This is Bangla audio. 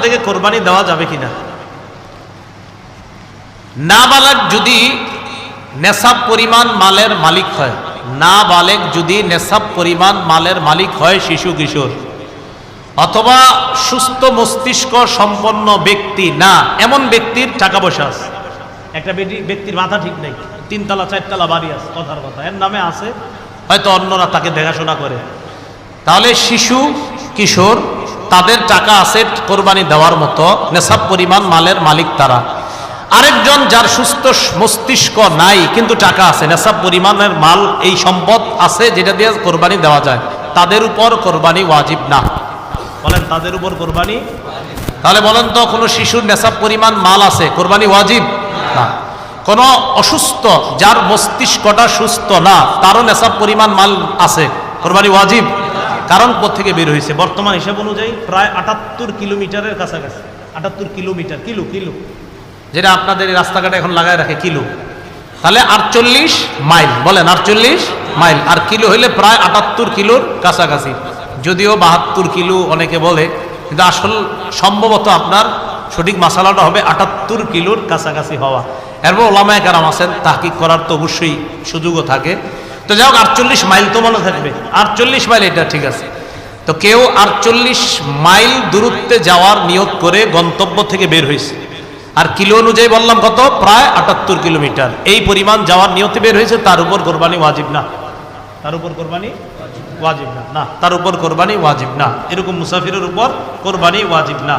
থেকে কোরবানি দেওয়া যাবে কিনা। নাবালেগ যদি নেশাব পরিমাণ মালের মালিক হয়, নাবালেগ যদি নেশাব পরিমাণ মালের মালিক হয়, শিশু কিশোর অথবা সুস্থ মস্তিষ্ক সম্পন্ন ব্যক্তি না, এমন ব্যক্তির টাকা পয়সা আছে। একটা ব্যক্তির মাথা ঠিক নেই, 3 তলা 4 তলা বাড়ি আছে, কথার কথা এর নামে আছে, হয়তো অন্যরা তাকে দেখাশোনা করে, তাহলে শিশু কিশোর তাদের টাকা আছে কোরবানি দেওয়ার মতো, নেশাব পরিমাণ মালের মালিক তারা। আরেকজন যার সুস্থ মস্তিষ্ক নাই কিন্তু টাকা আছে, নেশাব পরিমাণের মাল এই সম্পদ আছে যেটা দিয়ে কোরবানি দেওয়া যায়, তাদের উপর কোরবানি ওয়াজিব না। বলেন তাদের উপর কোরবানি, তাহলে বলেন তো কোনো শিশুর নেশাব পরিমাণ মাল আছে, কোরবানি ওয়াজিব না। কোনো অসুস্থ যার মস্তিষ্কটা সুস্থ না, তারও নেশাব পরিমাণ মাল আছে, কোরবানি ওয়াজিব। কারণ কোত্থেকে বের হয়েছে, বর্তমান হিসাব অনুযায়ী প্রায় 78 কিলোমিটারের কাছাকাছি, 78 কিলোমিটার, কিলো যেটা আপনাদের রাস্তাঘাটে এখন লাগায় রাখে কিলো, তাহলে 48 মাইল, বলেন 48 মাইল, আর কিলো হইলে প্রায় 78 কিলোর কাছাকাছি। যদিও 72 কিলো অনেকে বলে, কিন্তু আসল সম্ভবত আপনার সঠিক মাসালাটা হবে 78 কিলোর কাছাকাছি হওয়া। এরপর ওলামায়ে কেরাম আছেন, তাহকিক করার তো অবশ্যই সুযোগও থাকে। তো যাই হোক 48 মাইল তো মনে থাকবে, 48 মাইল এটা ঠিক আছে। তো কেউ 48 মাইল দূরত্বে যাওয়ার নিয়ত করে গন্তব্য থেকে বের হয়েছে, আর কিলো অনুযায়ী বললাম কত, প্রায় 78 কিলোমিটার, এই পরিমাণ যাওয়ার নিয়তে বের হয়েছে, তার উপর কোরবানি ওয়াজিব না, তার উপর কোরবানি ওয়াজিব না, তার উপর কোরবানি ওয়াজিব না, এরকম মুসাফিরের উপর কোরবানি ওয়াজিব না।